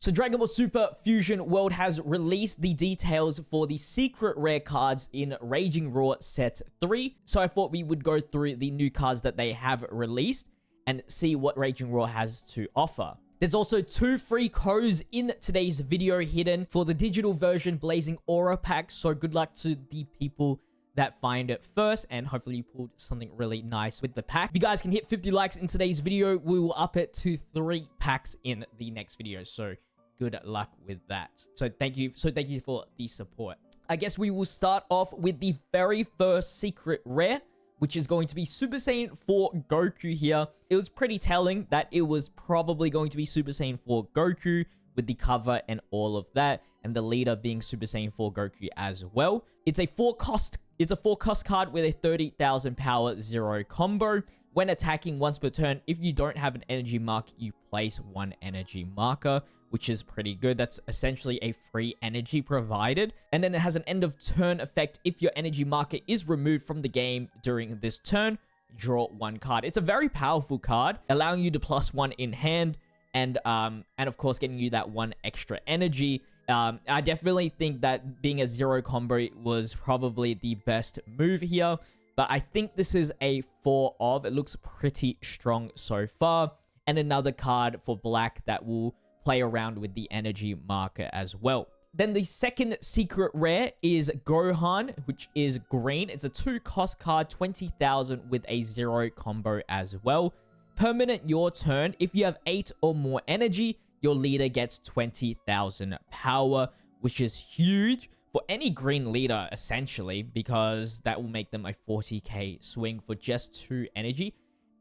So Dragon Ball Super Fusion World has released the details for the secret rare cards in Raging Raw Set 3. So I thought we would go through the new cards that they have released and see what Raging Raw has to offer. There's also 2 free codes in today's video hidden for the digital version Blazing Aura pack. So good luck to the people that find it first, and hopefully you pulled something really nice with the pack. If you guys can hit 50 likes in today's video, we will up it to 3 packs in the next video. So good luck with that. So thank you for the support. I guess we will start off with the very first secret rare, which is going to be Super Saiyan 4 Goku here. It was pretty telling that it was probably going to be Super Saiyan 4 Goku with the cover and all of that, and the leader being Super Saiyan 4 Goku as well. It's a 4-cost card with a 30,000 power 0 combo. When attacking once per turn, if you don't have an energy mark, you place 1 energy marker, which is pretty good. That's essentially a free energy provided. And then it has an end of turn effect. If your energy marker is removed from the game during this turn, draw 1 card. It's a very powerful card, allowing you to +1 in hand, and of course getting you that 1 extra energy. I definitely think that being a 0 combo was probably the best move here, but I think this is a 4 of. It looks pretty strong so far. And another card for black that will play around with the energy marker as well. Then the second secret rare is Gohan, which is green. It's a 2-cost card, 20,000 with a 0 combo as well. Permanent your turn. If you have 8 or more energy, your leader gets 20,000 power, which is huge for any green leader, essentially, because that will make them a 40k swing for just 2 energy.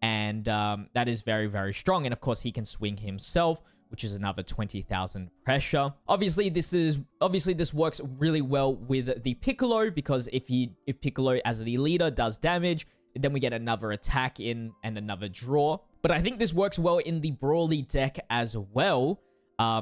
And that is very, very strong. And of course, he can swing himself, which is another 20,000 pressure. Obviously, this works really well with the Piccolo, because if Piccolo as the leader does damage, then we get another attack in and another draw. But I think this works well in the Broly deck as well.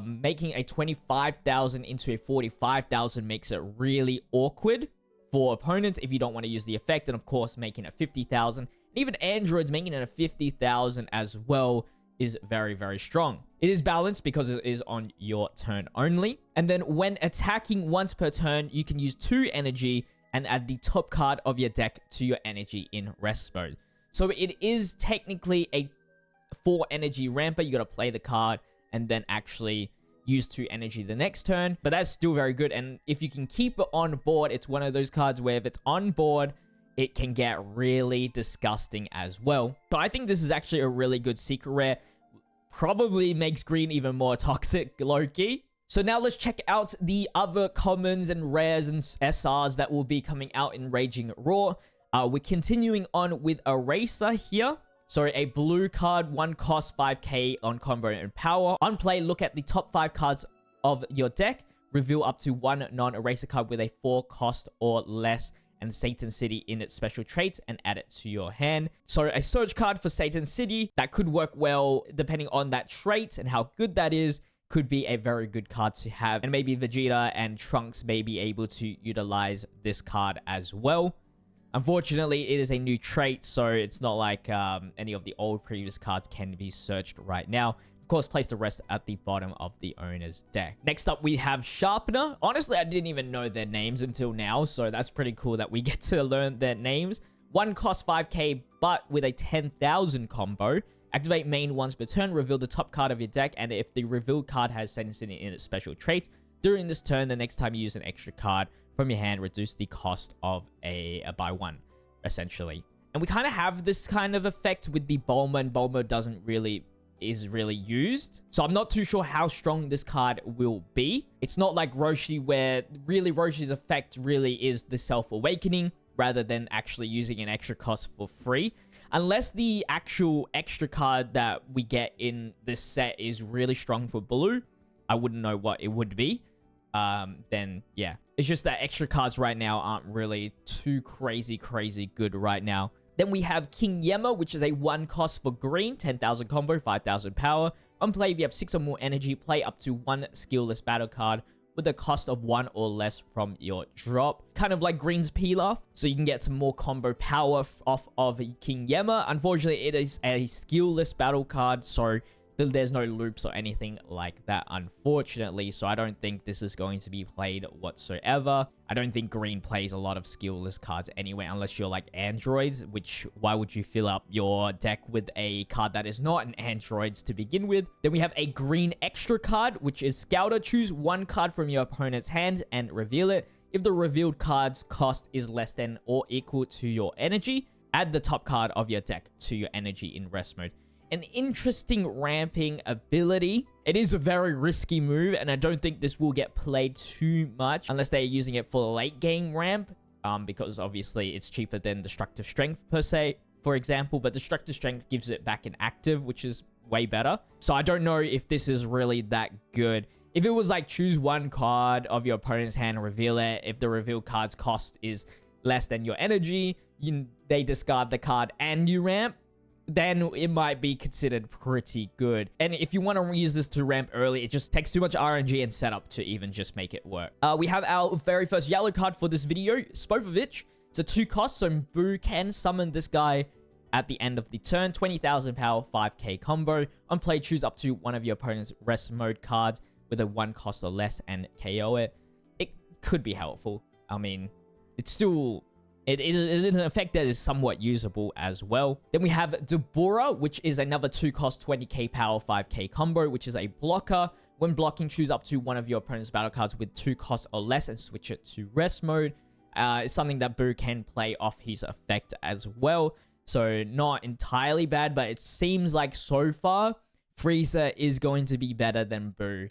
Making a 25,000 into a 45,000 makes it really awkward for opponents if you don't want to use the effect. And of course, making it 50,000, and even androids making it a 50,000 as well, is very, very strong. It is balanced because it is on your turn only. And then when attacking once per turn, you can use 2 energy and add the top card of your deck to your energy in rest mode. So it is technically a 4 energy ramper. You got to play the card and then actually use 2 energy the next turn. But that's still very good. And if you can keep it on board, it's one of those cards where if it's on board, it can get really disgusting as well. So I think this is actually a really good secret rare. Probably makes green even more toxic, low-key. So now let's check out the other commons and rares and SRs that will be coming out in Raging Raw. We're continuing on with Eraser here. So a blue card, 1 cost, 5k on combo and power. On play, look at the top 5 cards of your deck. Reveal up to 1 non-eraser card with a 4 cost or less and Satan City in its special traits, and add it to your hand. So a search card for Satan City that could work well depending on that trait and how good that is. Could be a very good card to have, and maybe Vegeta and Trunks may be able to utilize this card as well. Unfortunately, it is a new trait, so it's not like any of the old previous cards can be searched right now. Of course, place the rest at the bottom of the owner's deck. Next up, we have Sharpener. Honestly, I didn't even know their names until now, so that's pretty cool that we get to learn their names. 1 cost 5k, but with a 10,000 combo. Activate main once per turn, reveal the top card of your deck, and if the revealed card has Satan City in its special trait, during this turn, the next time you use an extra card from your hand, reduce the cost of by 1, essentially. And we kind of have this kind of effect with the Bulma, and Bulma is really used. So I'm not too sure how strong this card will be. It's not like Roshi, where really Roshi's effect really is the self-awakening rather than actually using an extra cost for free. Unless the actual extra card that we get in this set is really strong for blue, I wouldn't know what it would be. Then yeah, it's just that extra cards right now aren't really too crazy good right now. Then we have King Yemma, which is a 1 cost for green, 10,000 combo, 5,000 power. On play, if you have 6 or more energy, play up to 1 skillless battle card with a cost of 1 or less from your drop. Kind of like Green's Pilaf, so you can get some more combo power off of King Yemma. Unfortunately, it is a skillless battle card, so there's no loops or anything like that, unfortunately. So I don't think this is going to be played whatsoever. I don't think green plays a lot of skillless cards anyway, unless you're like androids, which why would you fill up your deck with a card that is not an androids to begin with? Then we have a green extra card, which is Scouter. Choose one card from your opponent's hand and reveal it. If the revealed card's cost is less than or equal to your energy, add the top card of your deck to your energy in rest mode. An interesting ramping ability. It is a very risky move, and I don't think this will get played too much unless they're using it for late game ramp, because obviously it's cheaper than Destructive Strength per se, for example, but Destructive Strength gives it back in active, which is way better. So I don't know if this is really that good. If it was like choose one card of your opponent's hand and reveal it, if the revealed card's cost is less than your energy, they discard the card and you ramp, then it might be considered pretty good. And if you want to use this to ramp early, it just takes too much RNG and setup to even just make it work. We have our very first yellow card for this video, Spopovich. It's a 2 cost, so Boo can summon this guy at the end of the turn. 20,000 power, 5k combo. On play, choose up to one of your opponent's rest mode cards with a 1 cost or less and KO it. It could be helpful. I mean, it's still... It is an effect that is somewhat usable as well. Then we have Deborah, which is another 2 cost, 20k power, 5k combo, which is a blocker. When blocking, choose up to one of your opponent's battle cards with 2 costs or less and switch it to rest mode. It's something that Boo can play off his effect as well. So not entirely bad, but it seems like so far, Frieza is going to be better than Boo.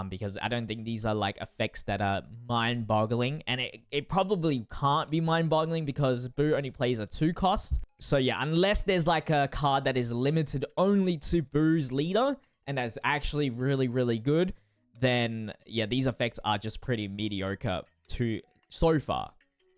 Because I don't think these are like effects that are mind-boggling, and it probably can't be mind-boggling because Boo only plays a 2 cost. So yeah, unless there's like a card that is limited only to Boo's leader and that's actually really, really good, then yeah, these effects are just pretty mediocre so far.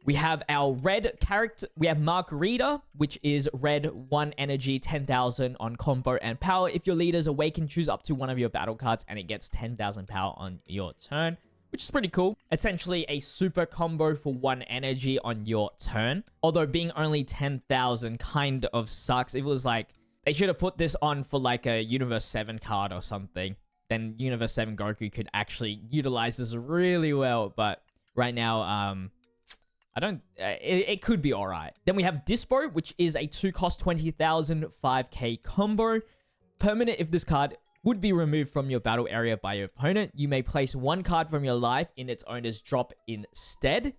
We have our red character. We have Margarita, which is red, 1 energy, 10,000 on combo and power. If your leader's awakened, choose up to one of your battle cards and it gets 10,000 power on your turn, which is pretty cool. Essentially a super combo for 1 energy on your turn. Although being only 10,000 kind of sucks. It was like, they should have put this on for like a Universe 7 card or something. Then Universe 7 Goku could actually utilize this really well. But right now, it could be alright. Then we have Dispo, which is a 2 cost, 20,000, 5k combo. Permanent. If this card would be removed from your battle area by your opponent, you may place 1 card from your life in its owner's drop instead.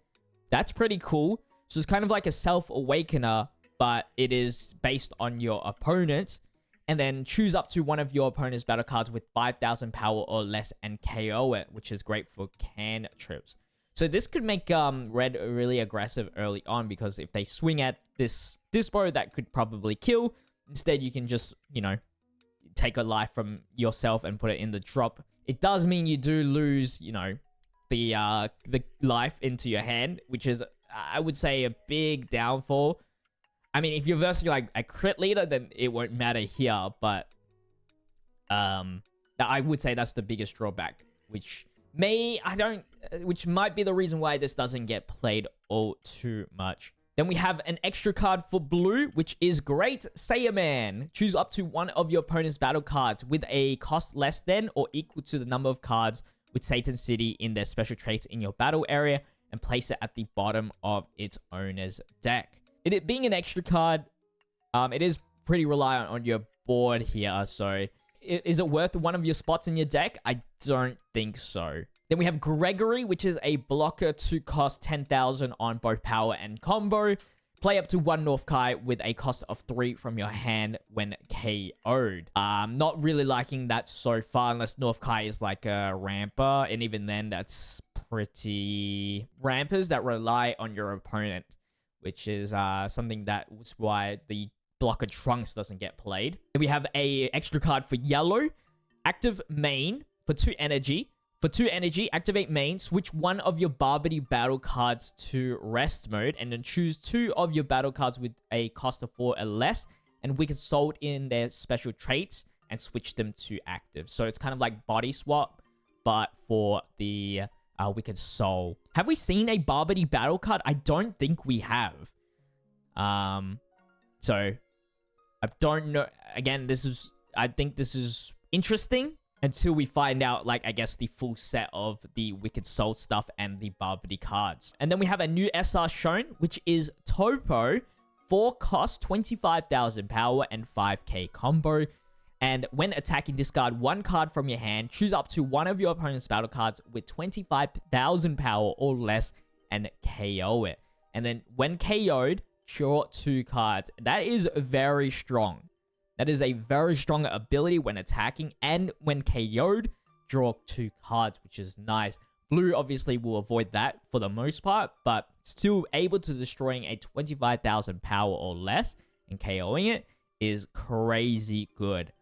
That's pretty cool. So it's kind of like a self-awakener, but it is based on your opponent. And then choose up to one of your opponent's battle cards with 5,000 power or less and KO it, which is great for can trips. So this could make red really aggressive early on, because if they swing at this Dispo, that could probably kill. Instead, you can just, you know, take a life from yourself and put it in the drop. It does mean you do lose, you know, the life into your hand, which is, I would say, a big downfall. I mean, if you're versing like a crit leader, then it won't matter here, but I would say that's the biggest drawback, which might be the reason why this doesn't get played all too much. Then we have an extra card for blue, which is Great Saiyaman. Choose up to one of your opponent's battle cards with a cost less than or equal to the number of cards with Satan City in their special traits in your battle area and place it at the bottom of its owner's deck. It being an extra card, it is pretty reliant on your board here, so is it worth one of your spots in your deck? I don't think so. Then we have Gregory, which is a blocker to cost 10,000 on both power and combo. Play up to 1 North Kai with a cost of 3 from your hand when KO'd. Not really liking that so far, unless North Kai is like a ramper, and even then, that's pretty rampers that rely on your opponent, which is something that was why the blocker Trunks doesn't get played. Then we have a extra card for yellow. Active main for 2 energy. For 2 energy, activate main, switch one of your Bardock battle cards to rest mode, and then choose 2 of your battle cards with a cost of 4 or less, and Wicked Soul in their special traits, and switch them to active. So it's kind of like body swap, but for the Wicked Soul. Have we seen a Bardock battle card? I don't think we have. So I don't know. Again, I think this is interesting until we find out, like, I guess the full set of the Wicked Soul stuff and the Barbody cards. And then we have a new SR shown, which is Topo. 4 cost, 25,000 power, and 5k combo. And when attacking, discard 1 card from your hand, choose up to one of your opponent's battle cards with 25,000 power or less, and KO it. And then when KO'd, draw 2 cards. That is very strong. That is a very strong ability when attacking, and when KO'd, draw 2 cards, which is nice. Blue obviously will avoid that for the most part, but still able to destroying a 25,000 power or less and KOing it is crazy good.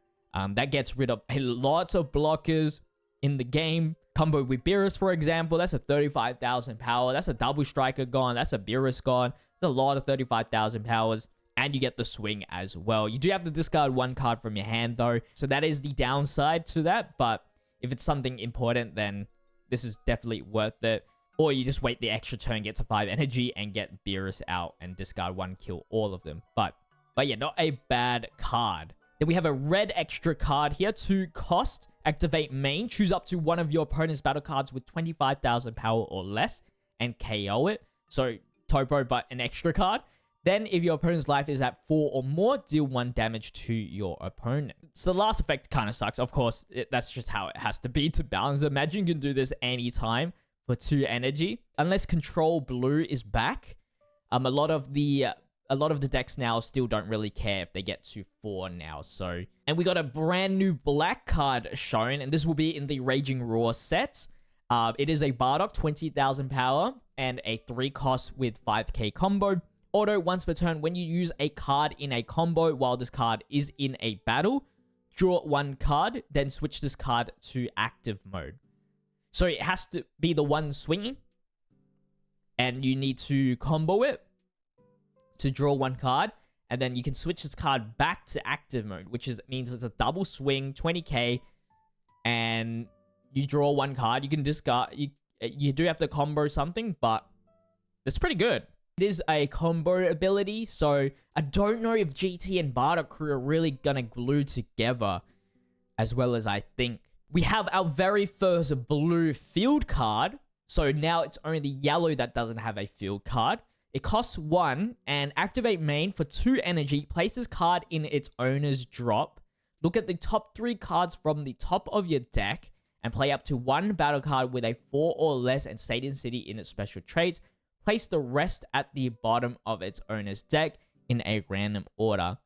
That gets rid of lots of blockers in the game. Combo with Beerus, for example, that's a 35,000 power. That's a double striker gone. That's a Beerus gone. That's a lot of 35,000 powers. And you get the swing as well. You do have to discard 1 card from your hand, though. So that is the downside to that. But if it's something important, then this is definitely worth it. Or you just wait the extra turn, get to 5 energy, and get Beerus out and discard 1, kill all of them. But yeah, not a bad card. Then we have a red extra card here. 2 cost. Activate main. Choose up to one of your opponent's battle cards with 25,000 power or less and KO it. So Topo, but an extra card. Then, if your opponent's life is at 4 or more, deal 1 damage to your opponent. So the last effect kind of sucks. Of course, that's just how it has to be to balance. Imagine you can do this anytime for 2 energy. Unless Control Blue is back, a lot of the decks now still don't really care if they get to 4 now. So, and we got a brand new black card shown, and this will be in the Raging Roar set. It is a Bardock, 20,000 power, and a 3 cost with 5k combo. Auto once per turn. When you use a card in a combo while this card is in a battle, draw 1 card, then switch this card to active mode. So it has to be the one swinging, and you need to combo it to draw 1 card, and then you can switch this card back to active mode, which means it's a double swing, 20k, and you draw 1 card. You can discard. You do have to combo something, but it's pretty good. It is a combo ability, so I don't know if GT and Bardock crew are really gonna glue together as well as I think. We have our very first blue field card, so now it's only yellow that doesn't have a field card. It costs 1, and activate main for 2 energy. Place this card in its owner's drop. Look at the top 3 cards from the top of your deck, and play up to 1 battle card with a 4 or less and Satan City in its special traits. Place the rest at the bottom of its owner's deck in a random order.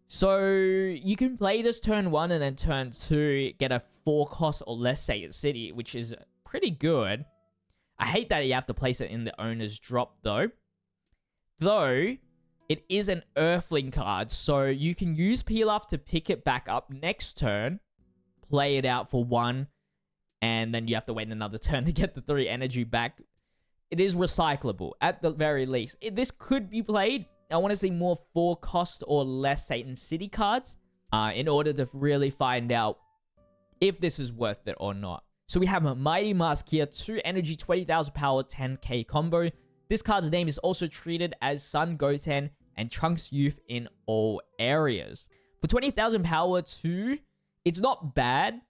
So you can play this turn 1 and then turn 2, get a 4 cost or less Satan City, which is pretty good. I hate that you have to place it in the owner's drop, though. Though, it is an Earthling card, so you can use Pilaf to pick it back up next turn, play it out for 1, and then you have to wait another turn to get the 3 energy back. It is recyclable, at the very least. This could be played. I want to see more 4 cost or less Satan City cards in order to really find out if this is worth it or not. So we have a Mighty Mask here, 2 energy, 20,000 power, 10k combo. This card's name is also treated as Sun Goten and Trunks Youth in all areas. For 20,000 power too, it's not bad.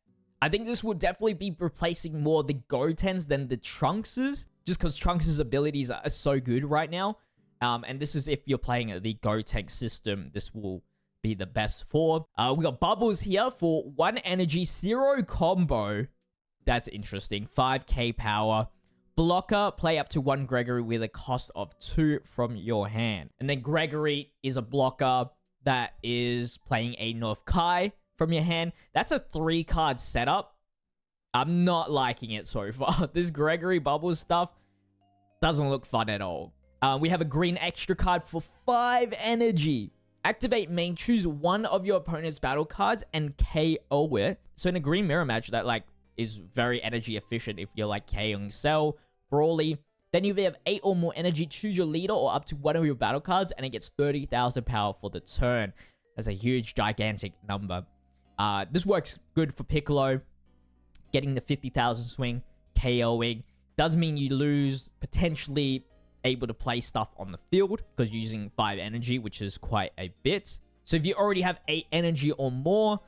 I think this would definitely be replacing more the Gotens than the Trunkses, just because Trunks' abilities are so good right now. And this is if you're playing the Goten system, this will be the best for. We got Bubbles here for 1 energy, 0 combo. That's interesting. 5k power. Blocker, play up to 1 Gregory with a cost of 2 from your hand. And then Gregory is a blocker that is playing a North Kai from your hand. That's a 3-card setup. I'm not liking it so far. This Gregory Bubbles stuff doesn't look fun at all. We have a green extra card for 5 energy. Activate main, choose one of your opponent's battle cards and KO it. So in a green mirror match, that like is very energy efficient if you're like KOing Cell, Brawly. Then if you have 8 or more energy, choose your leader or up to one of your battle cards and it gets 30,000 power for the turn. That's a huge, gigantic number. This works good for Piccolo. Getting the 50,000 swing, KOing. Does mean you lose, potentially able to play stuff on the field because you're using 5 energy, which is quite a bit. So if you already have 8 energy or more,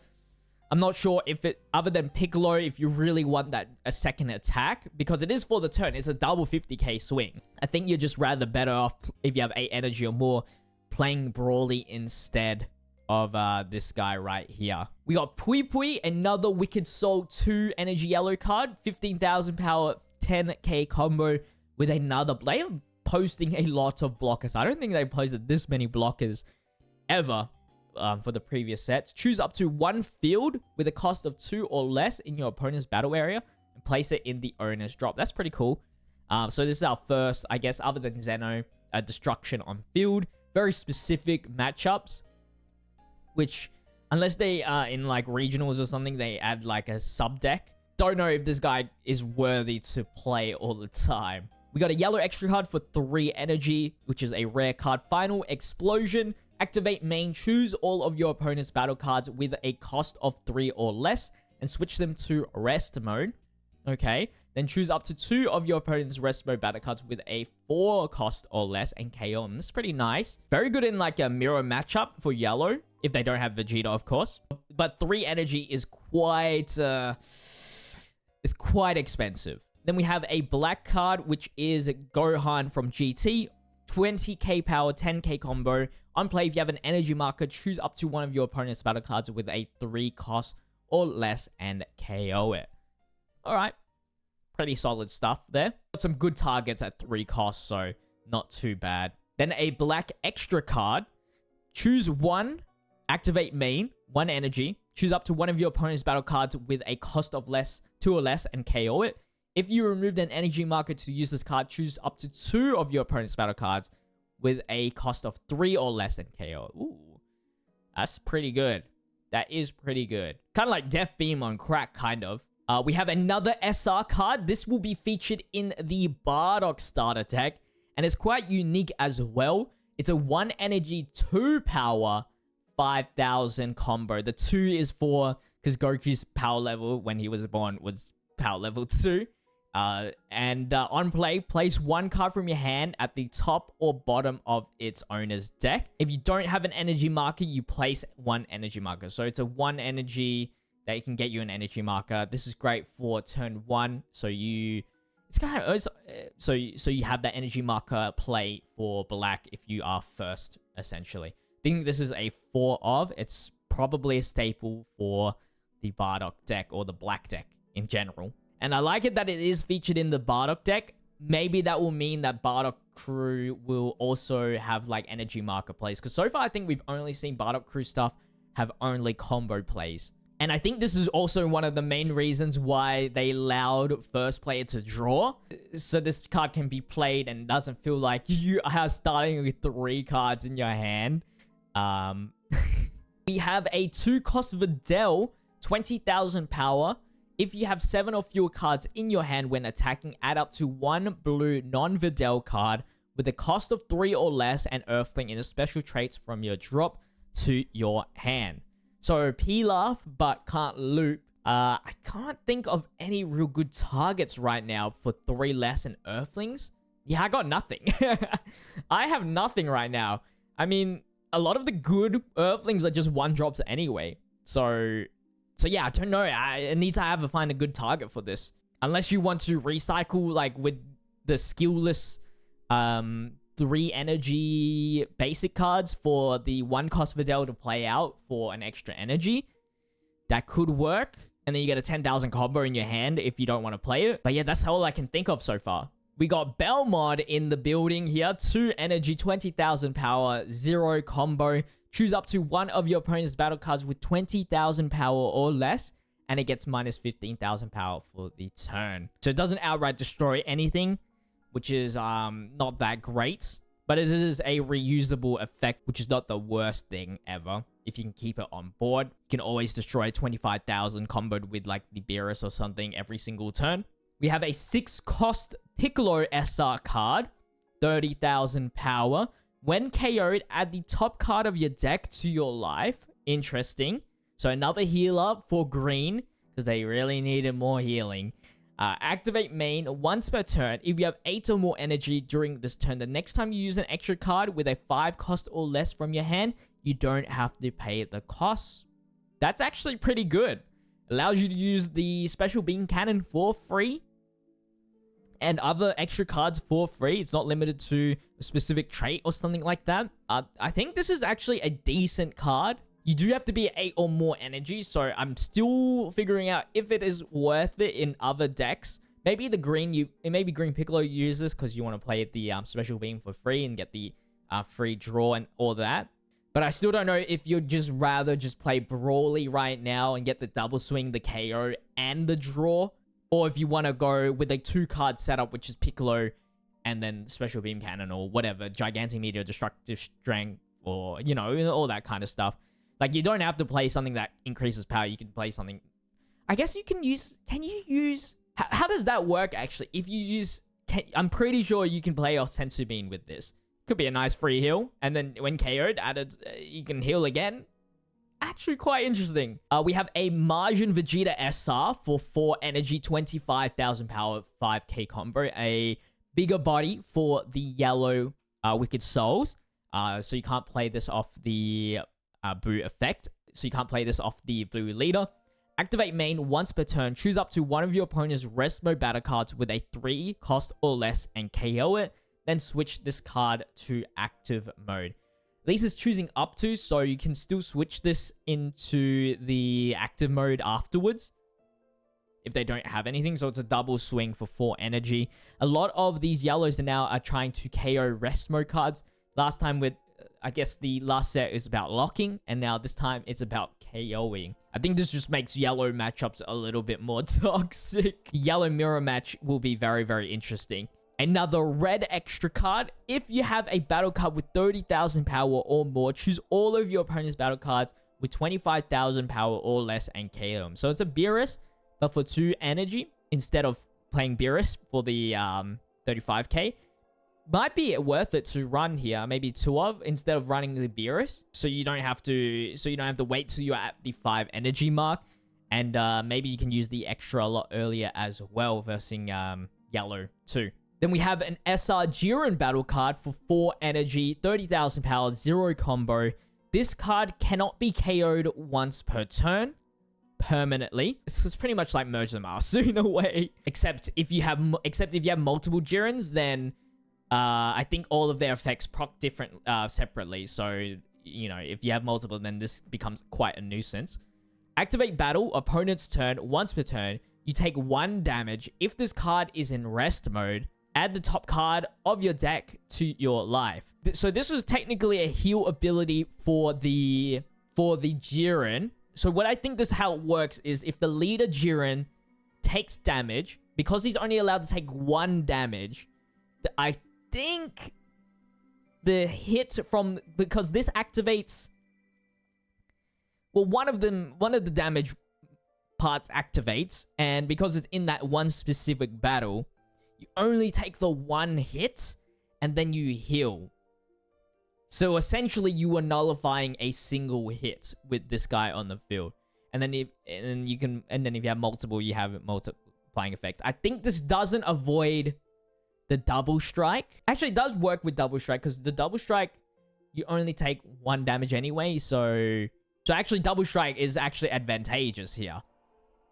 I'm not sure if it, other than Piccolo, if you really want that a second attack, because it is for the turn. It's a double 50k swing. I think you're just rather better off if you have 8 energy or more playing Brawly instead of this guy right here. We got Pui Pui, another Wicked Soul 2 energy yellow card, 15,000 power, 10k combo with another. They are posting a lot of blockers. I don't think they posted this many blockers ever. For the previous sets. Choose up to 1 field with a cost of 2 or less in your opponent's battle area and place it in the owner's drop. That's pretty cool. So this is our first, I guess, other than Zeno, destruction on field. Very specific matchups, which, unless they are in like regionals or something, they add like a sub deck. Don't know if this guy is worthy to play all the time. We got a yellow extra card for 3 energy, which is a rare card. Final Explosion. Activate main, choose all of your opponent's battle cards with a cost of 3 or less and switch them to rest mode. Okay. Then choose up to 2 of your opponent's rest mode battle cards with a 4 cost or less and KO them. This is pretty nice. Very good in like a mirror matchup for yellow, if they don't have Vegeta, of course. But 3 energy is quite expensive. Then we have a black card, which is Gohan from GT. 20k power, 10k combo. On play, if you have an energy marker, choose up to 1 of your opponent's battle cards with a 3 cost or less and KO it. Alright. Pretty solid stuff there. Got some good targets at 3 costs, so not too bad. Then a black extra card. Choose 1, activate main, 1 energy. Choose up to 1 of your opponent's battle cards with a cost of 2 or less and KO it. If you removed an energy marker to use this card, choose up to 2 of your opponent's battle cards with a cost of 3 or less than KO. Ooh, that's pretty good. That is pretty good. Kind of like Death Beam on crack, kind of. We have another SR card. This will be featured in the Bardock starter deck, and it's quite unique as well. It's a 1 energy, 2 power, 5,000 combo. The 2 is for, because Goku's power level when he was born was power level 2. On play, place 1 card from your hand at the top or bottom of its owner's deck. If you don't have an energy marker, you place 1 energy marker. So it's a 1 energy that can get you an energy marker. This is great for turn 1. So you have that energy marker play for black if you are first, essentially. I think this is a 4 of. It's probably a staple for the Bardock deck or the black deck in general. And I like it that it is featured in the Bardock deck. Maybe that will mean that Bardock crew will also have like energy marker plays. Because so far, I think we've only seen Bardock crew stuff have only combo plays. And I think this is also one of the main reasons why they allowed first player to draw. So this card can be played and doesn't feel like you are starting with 3 cards in your hand. We have a 2 cost Videl, 20,000 power. If you have 7 or fewer cards in your hand when attacking, add up to 1 blue non-Videl card with a cost of 3 or less and Earthling in the special traits from your drop to your hand. So Pilaf, but can't loop. I can't think of any real good targets right now for 3 less and Earthlings. Yeah, I got nothing. I have nothing right now. I mean, a lot of the good Earthlings are just 1-drops anyway. So yeah, I don't know. I need to find a good target for this. Unless you want to recycle like with the skillless 3 energy basic cards for the 1 cost Videl to play out for an extra energy. That could work. And then you get a 10,000 combo in your hand if you don't want to play it. But yeah, that's all I can think of so far. We got Belmod in the building here. 2 energy, 20,000 power, 0 combo. Choose up to 1 of your opponent's battle cards with 20,000 power or less, and it gets minus 15,000 power for the turn. So it doesn't outright destroy anything, which is not that great. But it is a reusable effect, which is not the worst thing ever. If you can keep it on board, you can always destroy 25,000 comboed with like the Beerus or something every single turn. We have a 6 cost Piccolo SR card, 30,000 power. When KO'd, add the top card of your deck to your life. Interesting. So another healer for green, because they really needed more healing. Activate main once per turn. If you have 8 or more energy during this turn, the next time you use an extra card with a 5 cost or less from your hand, you don't have to pay the costs. That's actually pretty good. Allows you to use the special beam cannon for free. And other extra cards for free. It's not limited to a specific trait or something like that. I think this is actually a decent card. You do have to be at 8 or more energy, so I'm still figuring out if it is worth it in other decks. Maybe the green, maybe Green Piccolo use this because you want to play the special beam for free and get the free draw and all that. But I still don't know if you'd just rather just play Brawly right now and get the double swing, the KO, and the draw. Or if you want to go with a 2-card setup, which is Piccolo and then Special Beam Cannon or whatever, Gigantic Meteor, Destructive Strength, or, you know, all that kind of stuff. Like, you don't have to play something that increases power. You can play something... I guess you can use... Can you use... How does that work, actually? If you use... I'm pretty sure you can play off Sensu Bean with this. Could be a nice free heal. And then when KO'd, you can heal again. Actually quite interesting. We have a Margin Vegeta SR for 4 energy, 25,000 power, 5k combo. A bigger body for the yellow Wicked Souls. So you can't play this off the Boo effect. So you can't play this off the Blue Leader. Activate main once per turn. Choose up to one of your opponent's rest mode battle cards with a 3 cost or less and KO it. Then switch this card to active mode. At least it's choosing up to, so you can still switch this into the active mode afterwards if they don't have anything. So it's a double swing for 4 energy. A lot of these yellows now are trying to KO rest mode cards. Last time with, I guess the last set is about locking, and now this time it's about KOing. I think this just makes yellow matchups a little bit more toxic. Yellow mirror match will be very, very interesting. Another red extra card. If you have a battle card with 30,000 power or more, choose all of your opponent's battle cards with 25,000 power or less and KO them. So it's a Beerus, but for 2 energy instead of playing Beerus for the 35k. Might be worth it to run here, maybe 2 of instead of running the Beerus. So you don't have to wait till you're at the 5 energy mark, and maybe you can use the extra a lot earlier as well versus yellow too. Then we have an SR Jiren battle card for 4 energy, 30,000 power, 0 combo. This card cannot be KO'd once per turn permanently. It's pretty much like Merge the Master in a way. Except if you have multiple Jirens, then I think all of their effects proc different separately. So, you know, if you have multiple, then this becomes quite a nuisance. Activate battle, opponent's turn, once per turn. You take 1 damage. If this card is in rest mode, add the top card of your deck to your life. So this was technically a heal ability for the Jiren. So what I think how it works is if the leader Jiren takes damage, because he's only allowed to take 1 damage, I think the hit from... Because this activates... Well, one of the damage parts activates, and because it's in that one specific battle, you only take the 1 hit, and then you heal. So essentially, you are nullifying a single hit with this guy on the field. And then if you have multiple, you have multiplying effects. I think this doesn't avoid the double strike. Actually, it does work with double strike, because the double strike, you only take 1 damage anyway. So actually, double strike is actually advantageous here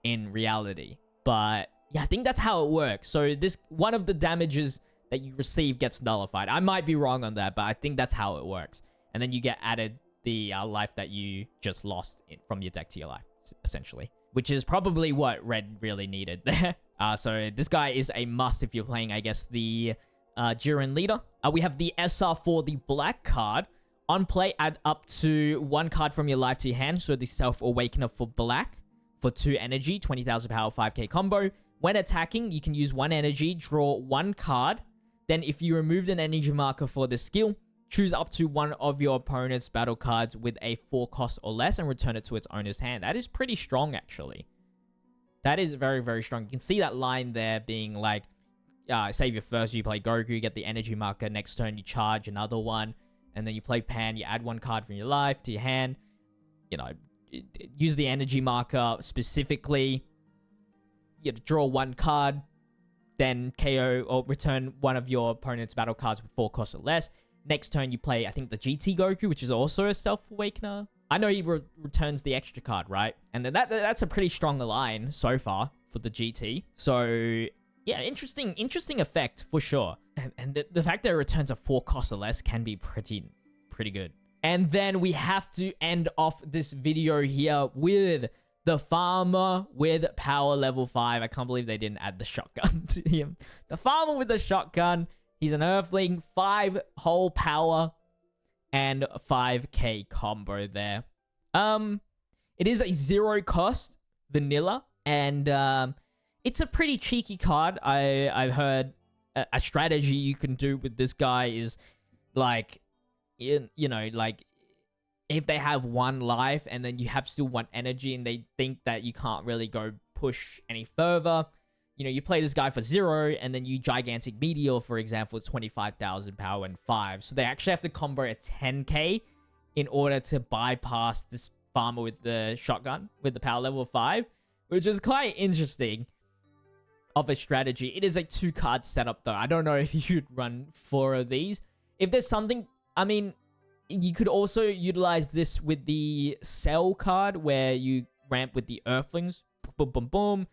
in reality. But yeah, I think that's how it works. So this one of the damages that you receive gets nullified. I might be wrong on that, but I think that's how it works. And then you get added the life that you just lost from your deck to your life, essentially. Which is probably what red really needed there. So this guy is a must if you're playing, I guess, the Jiren leader. We have the SR for the black card. On play, add up to 1 card from your life to your hand. So the Self-Awakener for black for 2 energy, 20,000 power, 5k combo. When attacking, you can use 1 energy, draw 1 card. Then if you removed an energy marker for the skill, choose up to one of your opponent's battle cards with a 4 cost or less and return it to its owner's hand. That is pretty strong, actually. That is very, very strong. You can see that line there being like, save your first, you play Goku, you get the energy marker. Next turn, you charge another one. And then you play Pan, you add 1 card from your life to your hand. You know, use the energy marker specifically. You have to draw 1 card. Then KO or return one of your opponent's battle cards with 4 costs or less. Next turn, you play, I think, the GT Goku, which is also a Self-Awakener. I know he returns the extra card, right? And then that's a pretty strong line so far for the GT. So yeah, interesting effect for sure. And the fact that it returns a 4 cost or less can be pretty good. And then we have to end off this video here with the farmer with power level 5. I can't believe they didn't add the shotgun to him. The farmer with the shotgun. He's an Earthling, 5 whole power and 5k combo there. It is a 0 cost vanilla, and it's a pretty cheeky card. I've heard a strategy you can do with this guy is like, you know, like if they have 1 life and then you have still 1 energy and they think that you can't really go push any further, you know, you play this guy for 0 and then you gigantic meteor, for example, 25,000 power and 5. So they actually have to combo a 10k in order to bypass this farmer with the shotgun with the power level 5, which is quite interesting of a strategy. It is a 2-card setup though. I don't know if you'd run 4 of these. If there's something, I mean, you could also utilize this with the Cell card where you ramp with the Earthlings. Boom, boom, boom.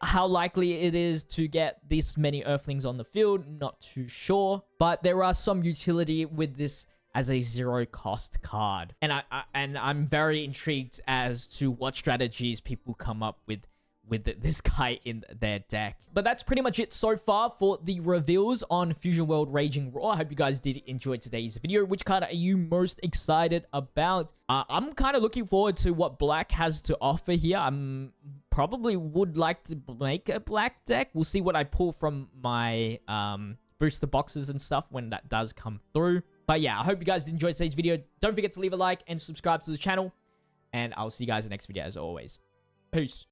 How likely it is to get this many Earthlings on the field, not too sure. But there are some utility with this as a 0 cost card. And I'm very intrigued as to what strategies people come up with this guy in their deck. But that's pretty much it so far for the reveals on Fusion World Raging Raw. I hope you guys did enjoy today's video. Which card are you most excited about? I'm kind of looking forward to what Black has to offer here. I'm probably would like to make a Black deck. We'll see what I pull from my booster boxes and stuff when that does come through. But yeah, I hope you guys did enjoy today's video. Don't forget to leave a like and subscribe to the channel. And I'll see you guys in the next video as always. Peace.